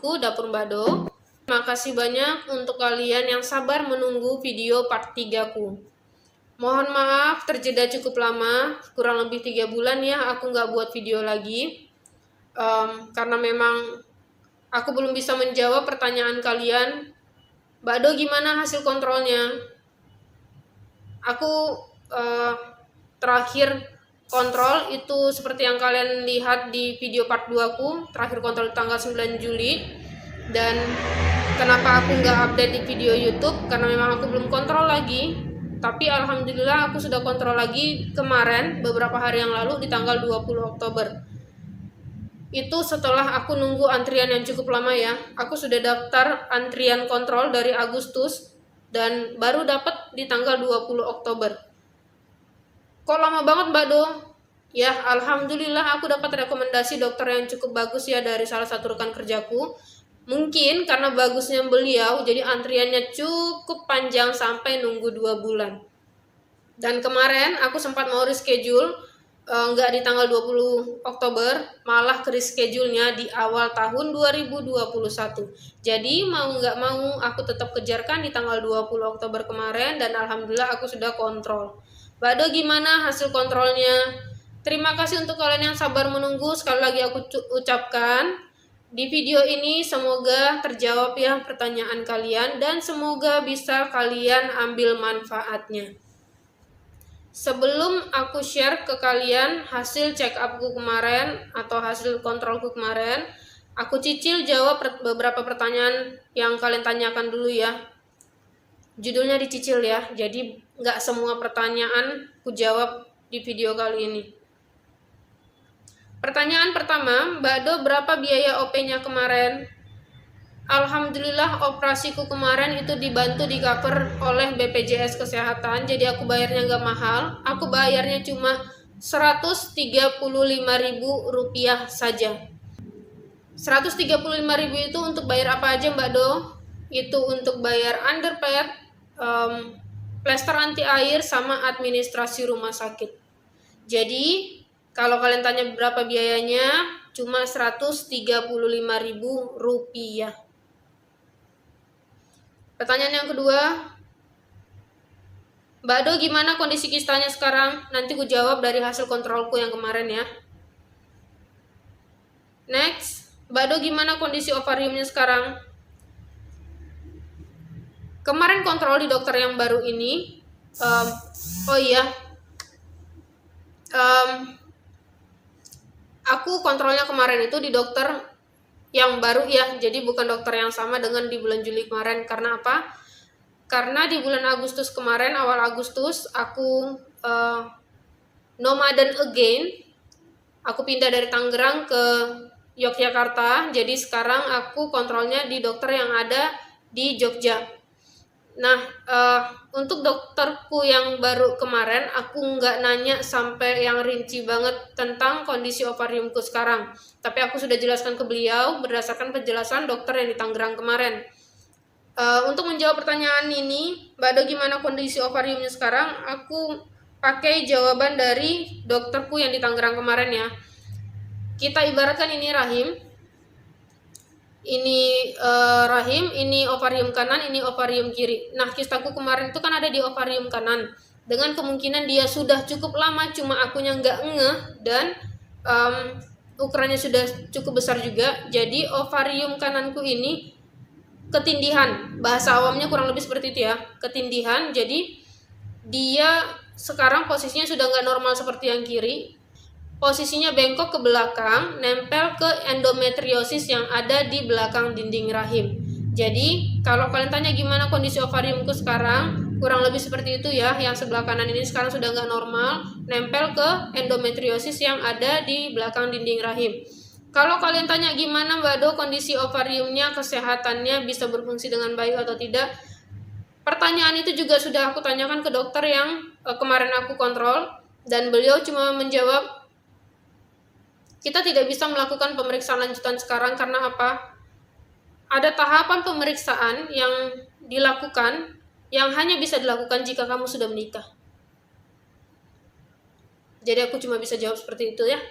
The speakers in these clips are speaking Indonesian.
YouTubeku Dapur Mbak Do. Terima kasih banyak untuk kalian yang sabar menunggu video part 3ku. Mohon maaf terjeda cukup lama, kurang lebih 3 bulan ya aku nggak buat video lagi. Karena memang aku belum bisa menjawab pertanyaan kalian. Mbak Do gimana hasil kontrolnya? Aku terakhir kontrol itu seperti yang kalian lihat di video part 2 ku, terakhir kontrol tanggal 9 Juli. Dan kenapa aku nggak update di video YouTube? Karena memang aku belum kontrol lagi. Tapi alhamdulillah aku sudah kontrol lagi kemarin, beberapa hari yang lalu di tanggal 20 Oktober. Itu setelah aku nunggu antrian yang cukup lama ya. Aku sudah daftar antrian kontrol dari Agustus dan baru dapat di tanggal 20 Oktober. Kok lama banget Mbak Do? Ya, alhamdulillah aku dapat rekomendasi dokter yang cukup bagus ya dari salah satu rekan kerjaku. Mungkin karena bagusnya beliau, jadi antriannya cukup panjang sampai nunggu 2 bulan. Dan kemarin aku sempat mau reschedule, nggak di tanggal 20 Oktober, malah ke reschedule-nya di awal tahun 2021. Jadi mau nggak mau aku tetap kejarkan di tanggal 20 Oktober kemarin dan alhamdulillah aku sudah kontrol. Mbak Do gimana hasil kontrolnya? Terima kasih untuk kalian yang sabar menunggu. Sekali lagi aku ucapkan di video ini semoga terjawab ya pertanyaan kalian dan semoga bisa kalian ambil manfaatnya. Sebelum aku share ke kalian hasil check upku kemarin atau hasil kontrolku kemarin, aku cicil jawab beberapa pertanyaan yang kalian tanyakan dulu ya. Judulnya dicicil ya, jadi nggak semua pertanyaan ku jawab di video kali ini. Pertanyaan pertama, Mbak Do berapa biaya OP-nya kemarin? Alhamdulillah operasiku kemarin itu dibantu di cover oleh BPJS Kesehatan, jadi aku bayarnya nggak mahal, aku bayarnya cuma Rp135.000 saja. Rp135.000 itu untuk bayar apa aja Mbak Do? Itu untuk bayar underpad, plester anti air, sama administrasi rumah sakit. Jadi kalau kalian tanya berapa biayanya, cuma Rp135.000. Pertanyaan yang kedua, Mbak Do gimana kondisi kistanya sekarang? Nanti ku jawab dari hasil kontrolku yang kemarin ya. Next, Mbak Do gimana kondisi ovariumnya sekarang? Kemarin kontrol di dokter yang baru ini, aku kontrolnya kemarin itu di dokter yang baru ya, jadi bukan dokter yang sama dengan di bulan Juli kemarin. Karena apa? Karena di bulan Agustus kemarin, awal Agustus, aku nomaden again. Aku pindah dari Tangerang ke Yogyakarta, jadi sekarang aku kontrolnya di dokter yang ada di Jogja. Nah, untuk dokterku yang baru kemarin, aku nggak nanya sampai yang rinci banget tentang kondisi ovariumku sekarang. Tapi aku sudah jelaskan ke beliau berdasarkan penjelasan dokter yang di Tangerang kemarin. Untuk menjawab pertanyaan ini, Mbak Do gimana kondisi ovariumnya sekarang? Aku pakai jawaban dari dokterku yang di Tangerang kemarin ya. Kita ibaratkan ini rahim. Ini rahim, ini ovarium kanan, ini ovarium kiri. Nah, kistaku kemarin itu kan ada di ovarium kanan. Dengan kemungkinan dia sudah cukup lama, cuma akunya nggak ngeh dan ukurannya sudah cukup besar juga. Jadi ovarium kananku ini ketindihan. Bahasa awamnya kurang lebih seperti itu ya, ketindihan. Jadi dia sekarang posisinya sudah nggak normal seperti yang kiri. Posisinya bengkok ke belakang, nempel ke endometriosis yang ada di belakang dinding rahim. Jadi, kalau kalian tanya gimana kondisi ovariumku sekarang, kurang lebih seperti itu ya. Yang sebelah kanan ini sekarang sudah nggak normal, nempel ke endometriosis yang ada di belakang dinding rahim. Kalau kalian tanya gimana Mbak Do kondisi ovariumnya, kesehatannya bisa berfungsi dengan baik atau tidak, pertanyaan itu juga sudah aku tanyakan ke dokter yang kemarin aku kontrol, dan beliau cuma menjawab, kita tidak bisa melakukan pemeriksaan lanjutan sekarang karena apa? Ada tahapan pemeriksaan yang dilakukan yang hanya bisa dilakukan jika kamu sudah menikah. Jadi aku cuma bisa jawab seperti itu ya.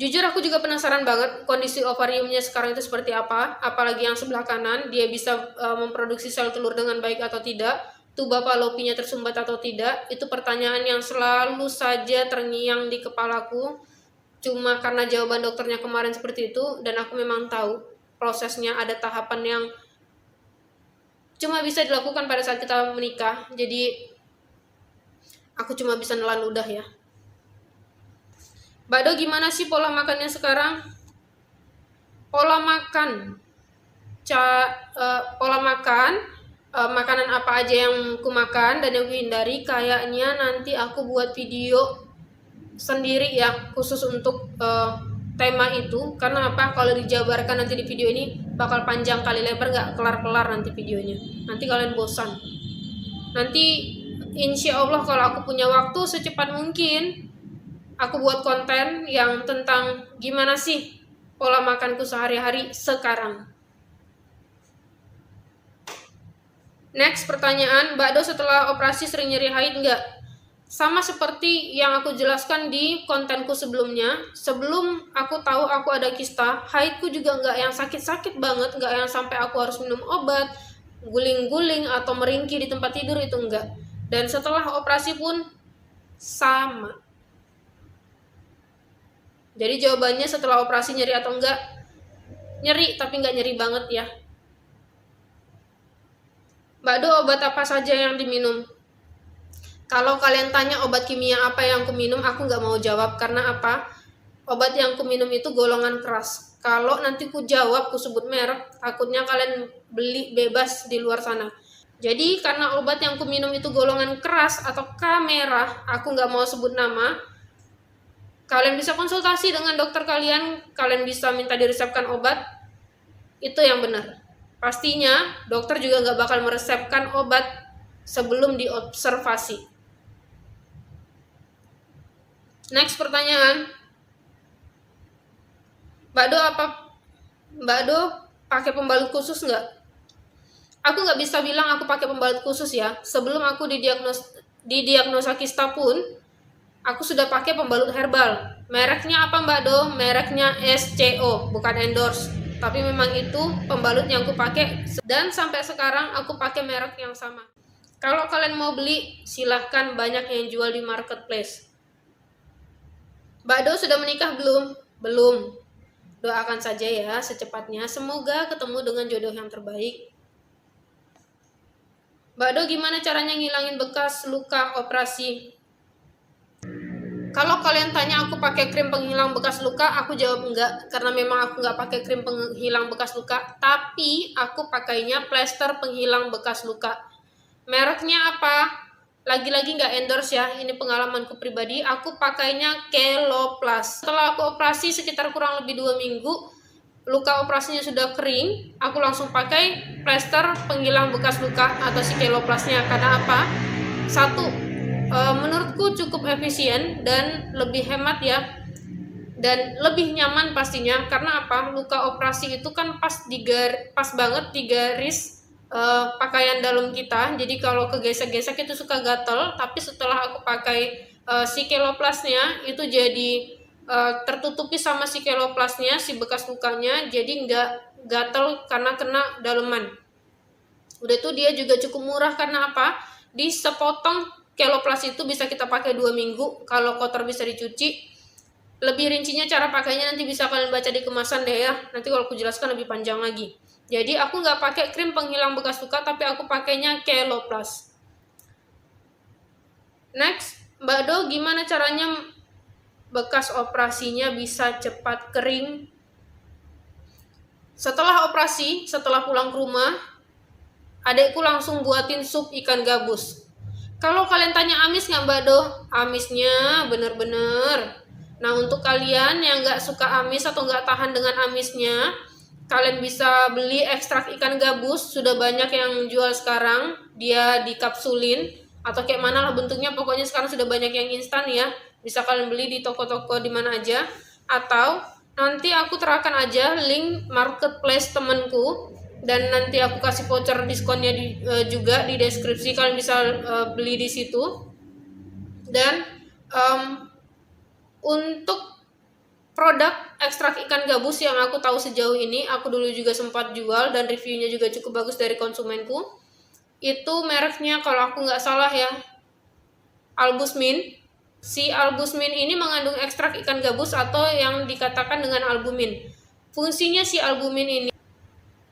Jujur aku juga penasaran banget kondisi ovariumnya sekarang itu seperti apa, apalagi yang sebelah kanan, dia bisa memproduksi sel telur dengan baik atau tidak, tuba fallopinya tersumbat atau tidak, itu pertanyaan yang selalu saja terngiang di kepalaku, cuma karena jawaban dokternya kemarin seperti itu, dan aku memang tahu prosesnya ada tahapan yang cuma bisa dilakukan pada saat kita menikah, jadi aku cuma bisa nelan ludah ya. Mbak Do, gimana sih pola makannya sekarang? Pola makan, makanan apa aja yang ku makan dan yang ku hindari, kayaknya nanti aku buat video sendiri ya, khusus untuk tema itu. Karena apa? Kalau dijabarkan nanti di video ini bakal panjang kali lebar, gak kelar-kelar nanti videonya. Nanti kalian bosan. Nanti insya Allah kalau aku punya waktu secepat mungkin, aku buat konten yang tentang gimana sih pola makanku sehari-hari sekarang. Next pertanyaan, Mbak Do setelah operasi sering nyeri haid nggak? Sama seperti yang aku jelaskan di kontenku sebelumnya, sebelum aku tahu aku ada kista, haidku juga nggak yang sakit-sakit banget, nggak yang sampai aku harus minum obat, guling-guling atau meringkih di tempat tidur, itu enggak. Dan setelah operasi pun sama. Jadi jawabannya setelah operasi nyeri atau enggak? Nyeri, tapi enggak nyeri banget ya. Mbak Do, obat apa saja yang diminum? Kalau kalian tanya obat kimia apa yang aku minum, aku nggak mau jawab. Karena apa? Obat yang aku minum itu golongan keras. Kalau nanti ku jawab, ku sebut merek, takutnya kalian beli bebas di luar sana. Jadi karena obat yang aku minum itu golongan keras atau K merah, aku nggak mau sebut nama. Kalian bisa konsultasi dengan dokter kalian bisa minta diresepkan obat, itu yang benar. Pastinya dokter juga nggak bakal meresepkan obat sebelum diobservasi. Next pertanyaan, Mbak Do pakai pembalut khusus nggak? Aku nggak bisa bilang aku pakai pembalut khusus ya. Sebelum aku didiagnosa kista pun, aku sudah pakai pembalut herbal. Mereknya apa Mbak Do? Mereknya SCO, bukan endorse. Tapi memang itu pembalut yang aku pakai. Dan sampai sekarang aku pakai merek yang sama. Kalau kalian mau beli, silahkan, banyak yang jual di marketplace. Mbak Do sudah menikah belum? Belum. Doakan saja ya secepatnya. Semoga ketemu dengan jodoh yang terbaik. Mbak Do, gimana caranya ngilangin bekas luka operasi? Kalau kalian tanya aku pakai krim penghilang bekas luka, aku jawab enggak, karena memang aku nggak pakai krim penghilang bekas luka, tapi aku pakainya plester penghilang bekas luka. Mereknya apa? Lagi-lagi nggak endorse ya, ini pengalamanku pribadi, aku pakainya Keloplast. Setelah aku operasi sekitar kurang lebih 2 minggu, luka operasinya sudah kering, aku langsung pakai plester penghilang bekas luka atau si Keloplastnya. Karena apa? Satu, menurutku cukup efisien dan lebih hemat ya, dan lebih nyaman pastinya. Karena apa? Luka operasi itu kan pas banget di garis pakaian dalam kita, jadi kalau kegesek-gesek itu suka gatel. Tapi setelah aku pakai si Keloplastnya, itu jadi tertutupi sama si Keloplastnya, si bekas lukanya, jadi nggak gatel karena kena daleman. Udah itu dia juga cukup murah. Karena apa? Di sepotong Keloplast itu bisa kita pakai 2 minggu, kalau kotor bisa dicuci. Lebih rincinya cara pakainya nanti bisa kalian baca di kemasan deh ya, nanti kalau aku jelaskan lebih panjang lagi. Jadi aku nggak pakai krim penghilang bekas luka, tapi aku pakainya Keloplast. Next, Mbak Do, gimana caranya bekas operasinya bisa cepat kering? Setelah operasi, setelah pulang ke rumah, adekku langsung buatin sup ikan gabus. Kalau kalian tanya amis nggak Mbak Do? Amisnya bener-bener. Nah, untuk kalian yang nggak suka amis atau nggak tahan dengan amisnya, kalian bisa beli ekstrak ikan gabus. Sudah banyak yang jual sekarang. Dia dikapsulin atau kayak mana lah bentuknya. Pokoknya sekarang sudah banyak yang instan ya. Bisa kalian beli di toko-toko di mana aja. Atau nanti aku terapkan aja link marketplace temenku, dan nanti aku kasih voucher diskonnya juga di deskripsi. Kalian bisa beli di situ. Dan untuk produk ekstrak ikan gabus yang aku tahu sejauh ini, aku dulu juga sempat jual dan reviewnya juga cukup bagus dari konsumenku. Itu mereknya kalau aku nggak salah ya, Albusmin. Si albusmin ini mengandung ekstrak ikan gabus atau yang dikatakan dengan albumin. Fungsinya si albumin ini,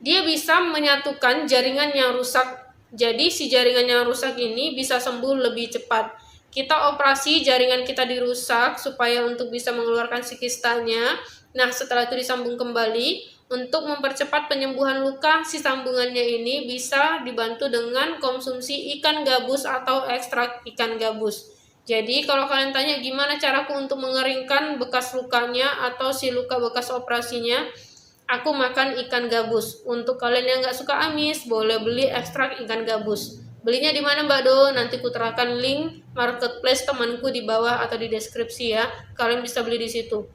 dia bisa menyatukan jaringan yang rusak. Jadi si jaringan yang rusak ini bisa sembuh lebih cepat. Kita operasi jaringan kita dirusak supaya untuk bisa mengeluarkan si kistanya. Nah, setelah itu disambung kembali. Untuk mempercepat penyembuhan luka, si sambungannya ini bisa dibantu dengan konsumsi ikan gabus atau ekstrak ikan gabus. Jadi kalau kalian tanya gimana caraku untuk mengeringkan bekas lukanya atau si luka bekas operasinya, aku makan ikan gabus. Untuk kalian yang nggak suka amis, boleh beli ekstrak ikan gabus. Belinya di mana Mbak Do? Nanti kuterapkan link marketplace temanku di bawah atau di deskripsi ya. Kalian bisa beli di situ.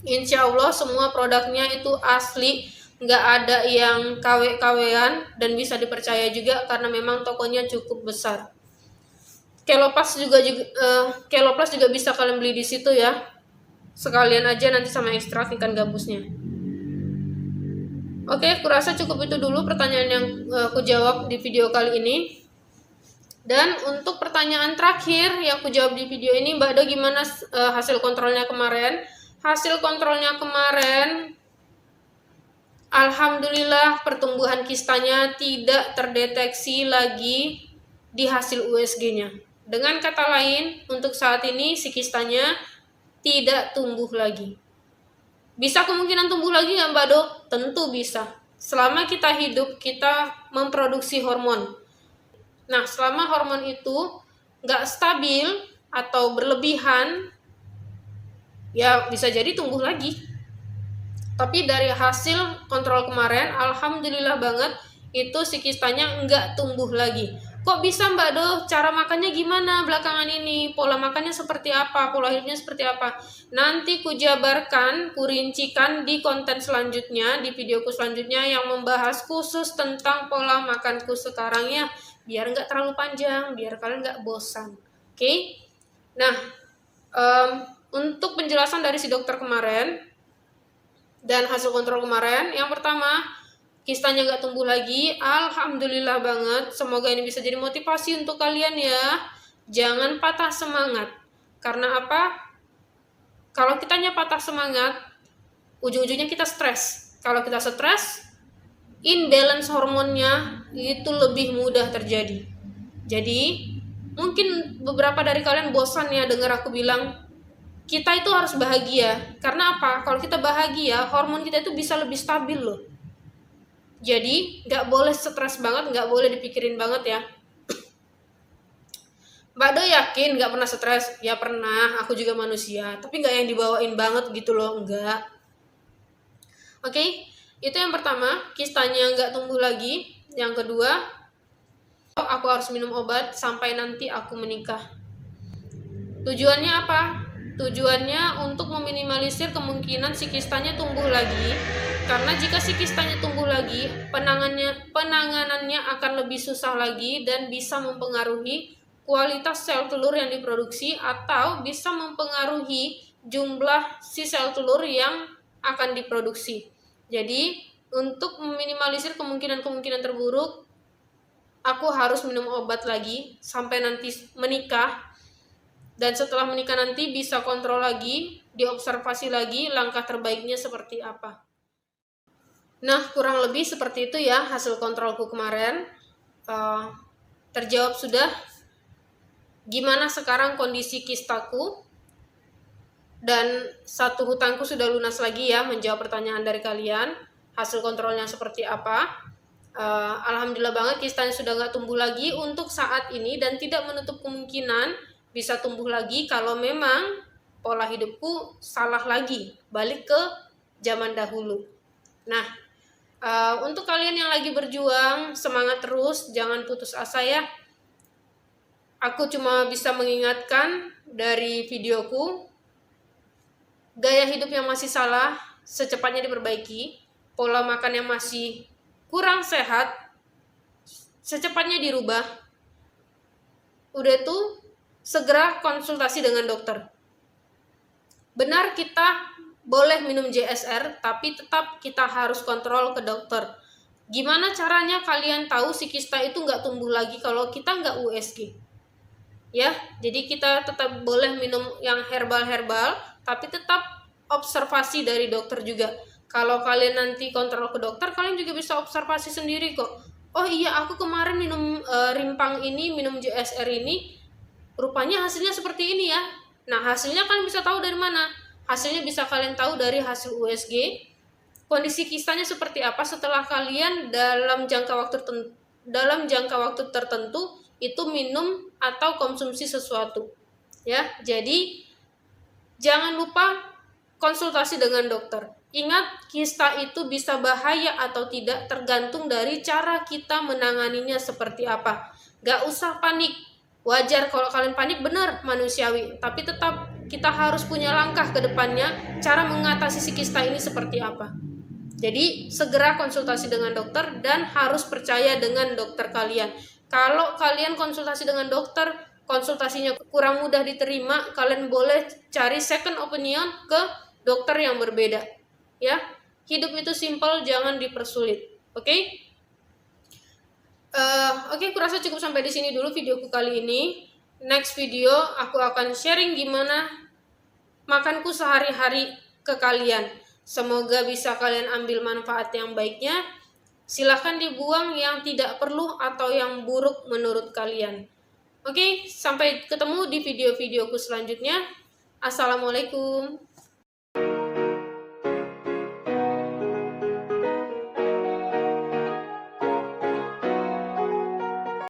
Insya Allah semua produknya itu asli, nggak ada yang KW-KW-an dan bisa dipercaya juga karena memang tokonya cukup besar. Kelopas juga bisa kalian beli di situ ya. Sekalian aja nanti sama ekstrak ikan gabusnya. Oke, kurasa cukup itu dulu pertanyaan yang aku jawab di video kali ini. Dan untuk pertanyaan terakhir yang aku jawab di video ini, Mbak Do gimana hasil kontrolnya kemarin? Hasil kontrolnya kemarin, alhamdulillah pertumbuhan kistanya tidak terdeteksi lagi di hasil USG-nya. Dengan kata lain, untuk saat ini si kistanya tidak tumbuh lagi. Bisa kemungkinan tumbuh lagi nggak Mbak Do? Tentu bisa. Selama kita hidup, kita memproduksi hormon. Nah, selama hormon itu nggak stabil atau berlebihan, ya bisa jadi tumbuh lagi. Tapi dari hasil kontrol kemarin, alhamdulillah banget, itu si kistanya nggak tumbuh lagi. Kok bisa Mbak Do? Cara makannya gimana belakangan ini? Pola makannya seperti apa? Pola hidupnya seperti apa? Nanti kujabarkan, kurincikan di konten selanjutnya, di videoku selanjutnya yang membahas khusus tentang pola makanku sekarang ya. Biar nggak terlalu panjang, biar kalian nggak bosan. Oke? Nah, untuk penjelasan dari si dokter kemarin dan hasil kontrol kemarin, yang pertama, kistanya nggak tumbuh lagi, alhamdulillah banget. Semoga ini bisa jadi motivasi untuk kalian ya. Jangan patah semangat. Karena apa? Kalau kitanya patah semangat, ujung-ujungnya kita stres. Kalau kita stres, imbalance hormonnya itu lebih mudah terjadi. Jadi, mungkin beberapa dari kalian bosan ya dengar aku bilang, kita itu harus bahagia. Karena apa? Kalau kita bahagia, hormon kita itu bisa lebih stabil loh. Jadi nggak boleh stres banget, nggak boleh dipikirin banget ya. Mbak Do yakin nggak pernah stres? Ya pernah, aku juga manusia. Tapi nggak yang dibawain banget gitu loh, enggak. Oke, itu yang pertama, kistanya nggak tumbuh lagi. Yang kedua, aku harus minum obat sampai nanti aku menikah. Tujuannya apa? Tujuannya untuk meminimalisir kemungkinan si kistanya tumbuh lagi. Karena jika si kistanya tumbuh lagi, penanganannya akan lebih susah lagi dan bisa mempengaruhi kualitas sel telur yang diproduksi atau bisa mempengaruhi jumlah si sel telur yang akan diproduksi. Jadi, untuk meminimalisir kemungkinan-kemungkinan terburuk, aku harus minum obat lagi sampai nanti menikah. Dan setelah menikah nanti bisa kontrol lagi, diobservasi lagi langkah terbaiknya seperti apa. Nah, kurang lebih seperti itu ya hasil kontrolku kemarin. Terjawab sudah. Gimana sekarang kondisi kistaku? Dan satu hutangku sudah lunas lagi ya menjawab pertanyaan dari kalian. Hasil kontrolnya seperti apa? Alhamdulillah banget kistanya sudah nggak tumbuh lagi untuk saat ini dan tidak menutup kemungkinan bisa tumbuh lagi kalau memang pola hidupku salah lagi, balik ke zaman dahulu. Nah, untuk kalian yang lagi berjuang, semangat terus, jangan putus asa ya. Aku cuma bisa mengingatkan dari videoku, gaya hidup yang masih salah, secepatnya diperbaiki, pola makan yang masih kurang sehat, secepatnya dirubah. Udah tuh, segera konsultasi dengan dokter. Benar kita boleh minum JSR, tapi tetap kita harus kontrol ke dokter. Gimana caranya kalian tahu si kista itu nggak tumbuh lagi kalau kita nggak USG? Ya, jadi kita tetap boleh minum yang herbal-herbal, tapi tetap observasi dari dokter juga. Kalau kalian nanti kontrol ke dokter, kalian juga bisa observasi sendiri kok. Oh iya, aku kemarin minum rimpang ini, minum JSR ini, rupanya hasilnya seperti ini ya. Nah, hasilnya kalian bisa tahu dari mana? Hasilnya bisa kalian tahu dari hasil USG. Kondisi kistanya seperti apa setelah kalian dalam jangka waktu tertentu itu minum atau konsumsi sesuatu. Ya, jadi jangan lupa konsultasi dengan dokter. Ingat, kista itu bisa bahaya atau tidak tergantung dari cara kita menanganinya seperti apa. Gak usah panik. Wajar kalau kalian panik, benar, manusiawi. Tapi tetap kita harus punya langkah ke depannya, cara mengatasi si kista ini seperti apa. Jadi segera konsultasi dengan dokter dan harus percaya dengan dokter kalian. Kalau kalian konsultasi dengan dokter, konsultasinya kurang mudah diterima, kalian boleh cari second opinion ke dokter yang berbeda. Ya, hidup itu simple, jangan dipersulit. Oke? Oke, kurasa cukup sampai di sini dulu videoku kali ini. Next video aku akan sharing gimana makanku sehari-hari ke kalian. Semoga bisa kalian ambil manfaat yang baiknya. Silahkan dibuang yang tidak perlu atau yang buruk menurut kalian. Oke, sampai ketemu di video-videoku selanjutnya. Assalamualaikum.